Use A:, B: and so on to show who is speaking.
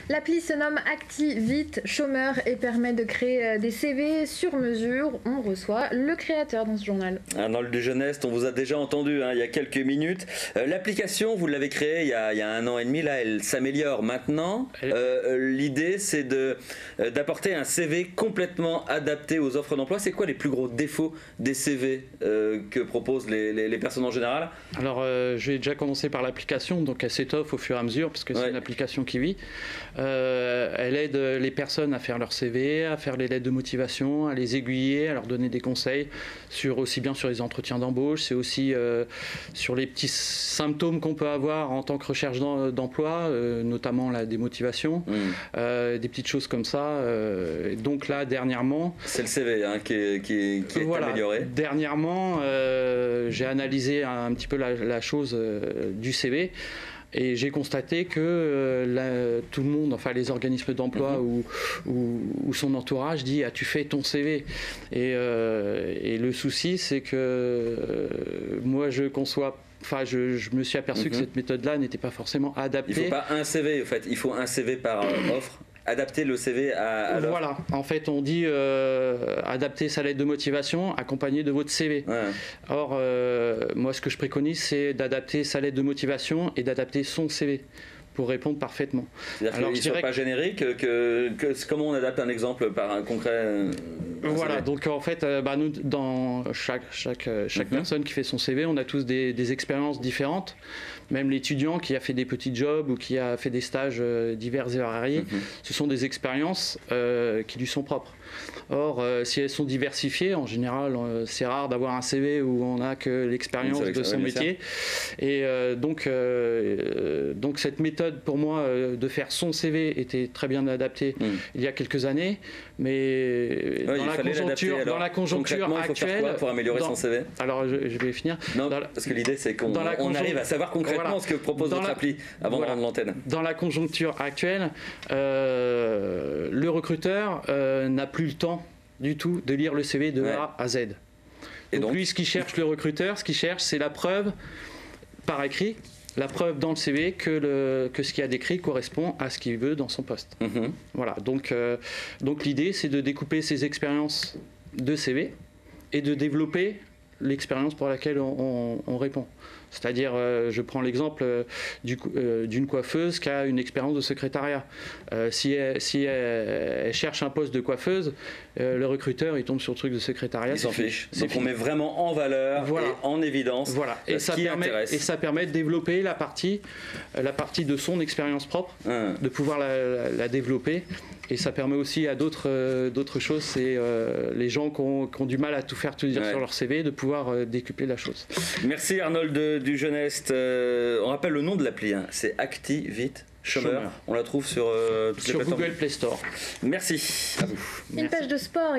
A: L'appli se nomme ActiVite Chômeur et permet de créer des CV sur mesure. On reçoit le créateur dans ce journal.
B: Arnold Dugenest, on vous a déjà entendu il y a quelques minutes. L'application, vous l'avez créée il y a 1 an et demi, là elle s'améliore maintenant. L'idée c'est d'apporter un CV complètement adapté aux offres d'emploi. C'est quoi les plus gros défauts des CV que proposent les personnes en général?
C: Alors je vais déjà commencer par l'application, donc elle s'étoffe au fur et à mesure parce que c'est une application qui vit. Elle aide les personnes à faire leur CV, à faire les lettres de motivation, à les aiguiller, à leur donner des conseils aussi bien sur les entretiens d'embauche, c'est aussi sur les petits symptômes qu'on peut avoir en tant que recherche d'emploi, notamment la démotivation, des petites choses comme ça. Donc là, dernièrement...
B: C'est le CV qui est amélioré.
C: Dernièrement, j'ai analysé un petit peu la chose du CV. Et j'ai constaté que tout le monde, enfin les organismes d'emploi ou son entourage dit tu fais ton CV. Et le souci, c'est que moi je conçois. Enfin, je me suis aperçu que cette méthode-là n'était pas forcément adaptée.
B: Il ne faut pas un CV, en fait, il faut un CV par offre. Adapter le CV à l'offre.
C: Voilà, en fait on dit adapter sa lettre de motivation accompagnée de votre CV. Or, moi ce que je préconise c'est d'adapter sa lettre de motivation et d'adapter son CV pour répondre parfaitement.
B: C'est-à-dire qu'il ne soit pas générique, comment on adapte un exemple par un concret
C: Voilà, donc en fait, nous, dans chaque personne qui fait son CV, on a tous des expériences différentes. Même l'étudiant qui a fait des petits jobs ou qui a fait des stages divers et variés, ce sont des expériences qui lui sont propres. Or, si elles sont diversifiées, en général, c'est rare d'avoir un CV où on n'a que l'expérience de son métier. Et donc cette méthode, pour moi, de faire son CV était très bien adaptée il y a quelques années. Mais dans la conjoncture actuelle...
B: Il faut faire quoi pour améliorer son CV?
C: Alors, je vais finir.
B: Non, parce que l'idée, c'est qu'on arrive à savoir concrètement ce que propose votre appli avant de rendre l'antenne.
C: Dans la conjoncture actuelle, le recruteur n'a plus le temps du tout de lire le CV de A à Z. Donc lui, ce qu'il cherche, le recruteur, ce qu'il cherche, c'est la preuve par écrit, la preuve dans le CV que ce qu'il y a d'écrit correspond à ce qu'il veut dans son poste. Voilà, donc l'idée, c'est de découper ses expériences de CV et de développer l'expérience pour laquelle on répond. C'est-à-dire, je prends l'exemple d'une coiffeuse qui a une expérience de secrétariat. Si elle cherche un poste de coiffeuse, le recruteur il tombe sur le truc de secrétariat.
B: Il s'en fiche. Donc on met vraiment en valeur et en évidence ce qui intéresse.
C: Et ça permet de développer la partie de son expérience propre, de pouvoir la développer. Et ça permet aussi à d'autres choses, c'est les gens qui ont du mal à tout faire, tout dire sur leur CV, de pouvoir décupler la chose.
B: Merci Arnold Dugenest. On rappelle le nom de l'appli, c'est ActiVite Chômeur. On la trouve sur toutes les plateformes.
C: Google Play Store.
B: Merci à vous.
A: Une page de sport.